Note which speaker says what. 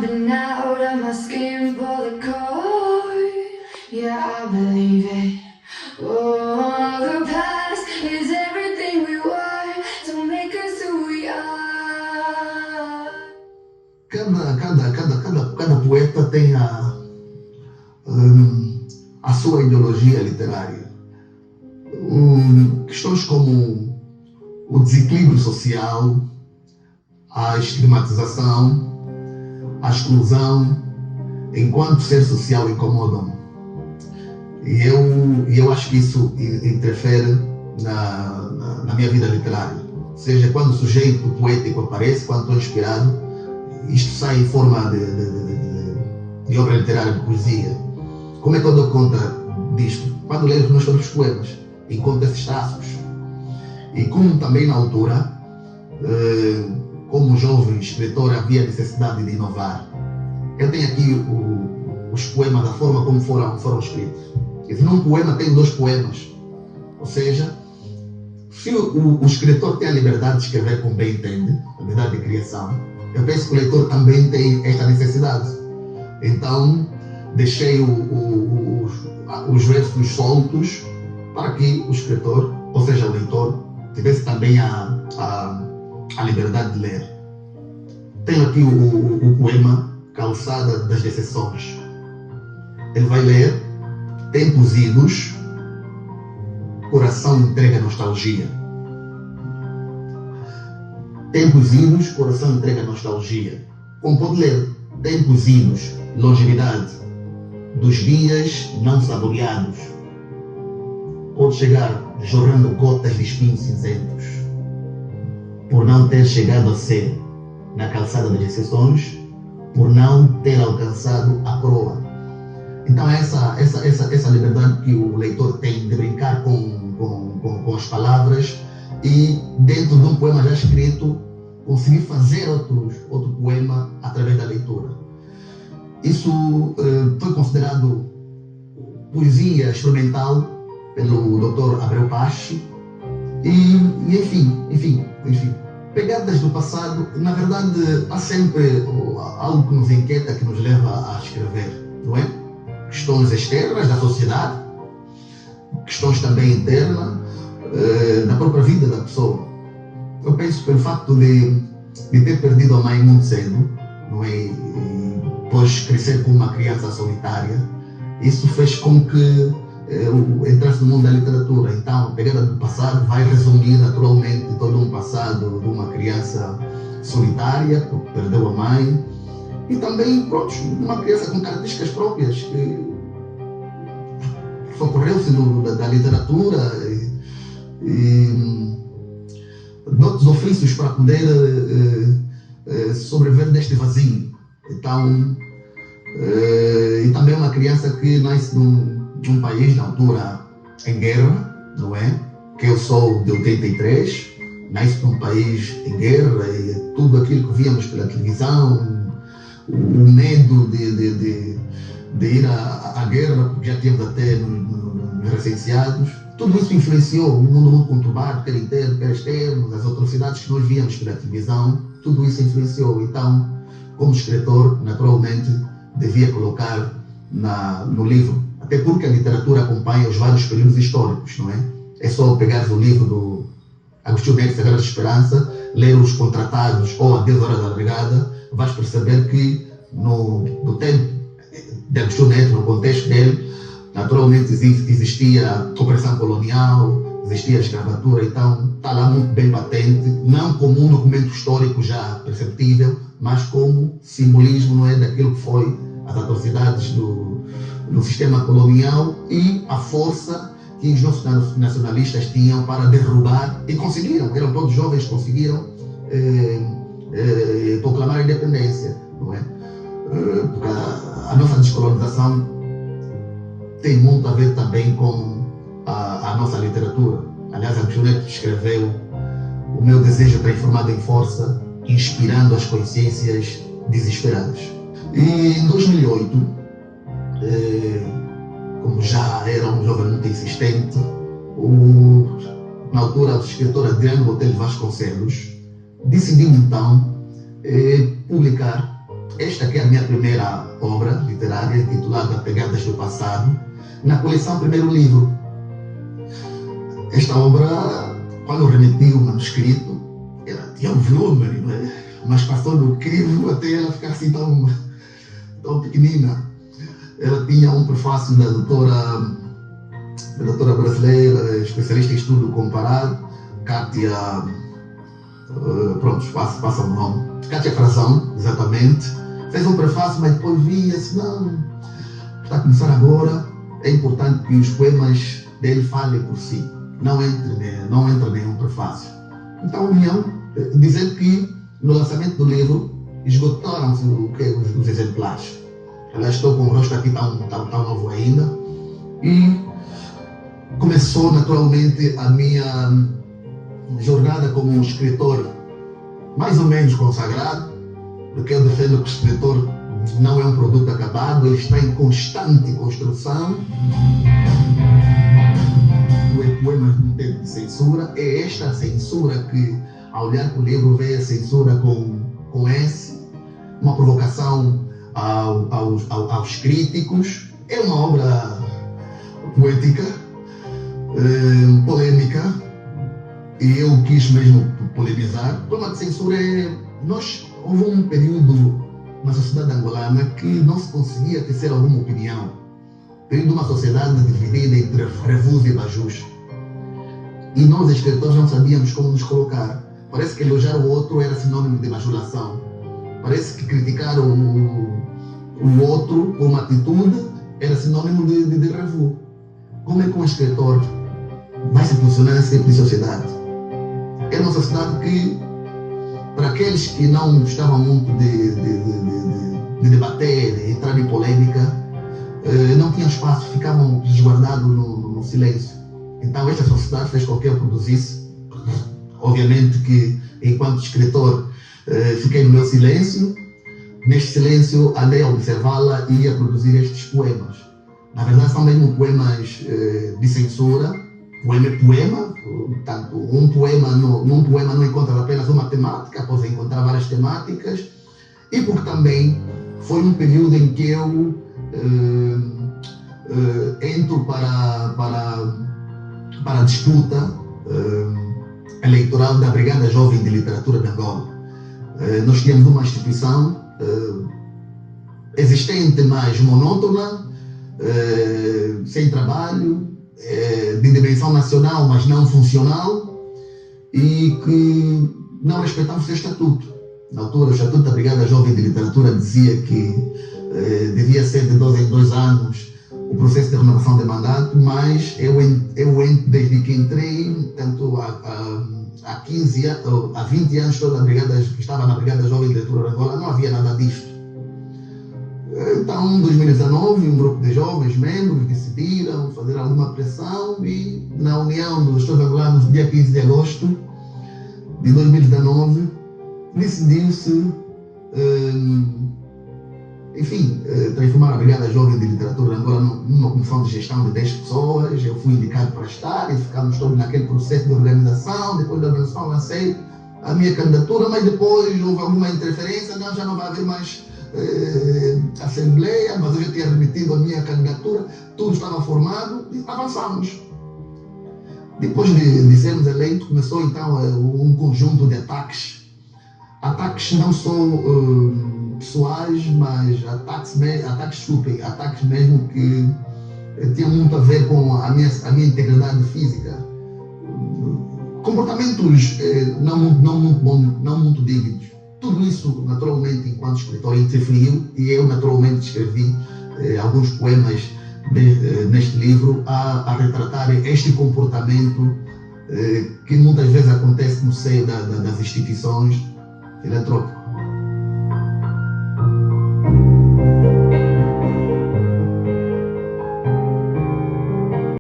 Speaker 1: Jumping out of my skin for the cord. Yeah, I believe it. Oh, the past is everything we were to make us who we are.
Speaker 2: Cada poeta tem a sua ideologia literária. Questões como o desequilíbrio social, a estigmatização, a exclusão, enquanto ser social, incomodam-me. E eu acho que isso interfere na minha vida literária. Ou seja, quando o sujeito poético aparece, quando estou inspirado, isto sai em forma de obra literária, de poesia. Como é que eu dou conta disto? Quando leio os meus próprios poemas, encontro esses traços. E como também na altura, como jovem escritor, havia necessidade de inovar. Eu tenho aqui os poemas, da forma como foram escritos. E num poema tem 2 poemas. Ou seja, se o escritor tem a liberdade de escrever como bem entende, a liberdade de criação, eu penso que o leitor também tem esta necessidade. Então, deixei os versos soltos para que o escritor, ou seja, o leitor, tivesse também a liberdade de ler. Tenho aqui o poema Calçada das Decepções. Ele vai ler: tempos idos, coração entrega nostalgia. Tempos idos, coração entrega nostalgia. Como pode ler: tempos idos, longevidade, dos dias não saboreados. Pode chegar jorrando gotas de espinhos cinzentos, por não ter chegado a ser na calçada das exceções, por não ter alcançado a coroa. Então essa liberdade que o leitor tem de brincar com as palavras e, dentro de um poema já escrito, conseguir fazer outro poema através da leitura. Isso foi considerado poesia experimental pelo Dr. Abreu Pache e enfim, pegadas do passado. Na verdade, há sempre algo que nos inquieta, que nos leva a escrever, não é? Questões externas da sociedade, questões também internas, da própria vida da pessoa. Eu penso pelo facto de ter perdido a mãe muito cedo, não é? E depois crescer como uma criança solitária, isso fez com que eu entrasse no mundo da literatura. Então, a pegada do passado vai resumir naturalmente todo um passado de uma criança solitária, porque perdeu a mãe, e também, pronto, uma criança com características próprias, que socorreu-se da literatura e de outros ofícios para poder sobreviver deste vazio. Então, e também uma criança que nasce num país, na altura, em guerra, não é? Que eu sou de 83, nasce num país em guerra, e tudo aquilo que víamos pela televisão, o medo de ir à guerra, porque já tínhamos até nos recenseados, tudo isso influenciou o mundo muito conturbado, quer interno, quer externo, as atrocidades que nós víamos pela televisão, tudo isso influenciou. Então, como escritor, naturalmente, devia colocar no livro, até porque a literatura acompanha os vários períodos históricos, não é? É só pegar o livro do Agostinho Neto, Sagrada Esperança, ler os Contratados ou A Deus Hora da Regada, vais perceber que no tempo de Agostinho Neto, no contexto dele, naturalmente existia a opressão colonial, existia a escravatura. Então está lá muito bem patente, não como um documento histórico já perceptível, mas como simbolismo, não é, daquilo que foi as atrocidades do sistema colonial e a força que os nossos nacionalistas tinham para derrubar, e conseguiram, eram todos jovens, conseguiram proclamar a independência, não é? Porque a nossa descolonização tem muito a ver também com a nossa literatura. Aliás, Agostinho Neto escreveu: o meu desejo transformado em força, inspirando as consciências desesperadas. E em 2008, como já era um jovem muito insistente, na altura o escritor Adriano Botelho Vasconcelos decidiu então publicar esta aqui é a minha primeira obra literária, intitulada Pegadas do Passado, na coleção Primeiro Livro. Esta obra, quando eu remeti o manuscrito, ela tinha um volume, não é? Mas passou do crivo até ela ficar assim tão pequenina. Ela tinha um prefácio da doutora brasileira, especialista em estudo comparado, Kátia, passa o nome, Kátia Frazão, exatamente. Fez um prefácio, mas depois via-se, não, está a começar agora, é importante que os poemas dele falem por si, não entra nenhum prefácio. Então, dizer que no lançamento do livro esgotaram-se os exemplares. Ela estou com o rosto aqui tão novo ainda. E começou naturalmente a minha jornada como um escritor mais ou menos consagrado, porque eu defendo que o escritor não é um produto acabado, ele está em constante construção. Poemas de um tempo de censura, é esta censura que, ao olhar para o livro, vê a censura com S, uma provocação aos críticos. É uma obra poética, polêmica, e eu quis mesmo polemizar. O problema de censura houve um período na sociedade angolana que não se conseguia tecer alguma opinião. Período de uma sociedade dividida entre revus e bajus. E nós, escritores, não sabíamos como nos colocar. Parece que elogiar o outro era sinônimo de bajulação. Parece que criticar o outro por uma atitude era sinônimo de revu. Como é que um escritor vai se posicionar nesse tipo de sociedade? É uma sociedade que, para aqueles que não gostavam muito de debater, de entrar em polêmica, não tinham espaço, ficavam resguardados no silêncio. Então esta sociedade fez com que eu produzisse. Obviamente que, enquanto escritor, fiquei no meu silêncio. Neste silêncio andei a observá-la e a produzir estes poemas. Na verdade são mesmo poemas de censura. Poema é poema, portanto, num poema não encontra apenas uma temática, após encontrar várias temáticas, e porque também foi um período em que eu entro para a disputa eleitoral da Brigada Jovem de Literatura de Angola. Nós tínhamos uma instituição existente, mas monótona, sem trabalho, de dimensão nacional, mas não funcional, e que não respeitava o seu estatuto. Na altura, o Estatuto da Brigada Jovem de Literatura dizia que devia ser de 2 em 2 anos o processo de renovação de mandato, mas eu desde que entrei, tanto há 20 anos que estava na Brigada Jovem de Literatura de Angola, não havia nada disto. Então, em 2019, um grupo de jovens membros decidiram fazer alguma pressão e, na União dos Estudantes Angolanos, no dia 15 de agosto de 2019, decidiu-se, transformar a Brigada Jovem de Literatura de Angola numa comissão de gestão de 10 pessoas. Eu fui indicado para estar e ficamos todos naquele processo de organização. Depois da organização, lancei a minha candidatura, mas depois houve alguma interferência, já não vai haver mais assembleia, mas eu já tinha remetido a minha candidatura, tudo estava formado e avançamos. Depois de sermos eleitos, começou então um conjunto de ataques não só pessoais, mas ataques mesmo que tinham muito a ver com a minha integridade física. Comportamentos não muito dignos. Tudo isso, naturalmente, enquanto escritor, interferiu, e eu, naturalmente, escrevi alguns poemas neste livro a retratar este comportamento que muitas vezes acontece no seio das instituições filantrópicas.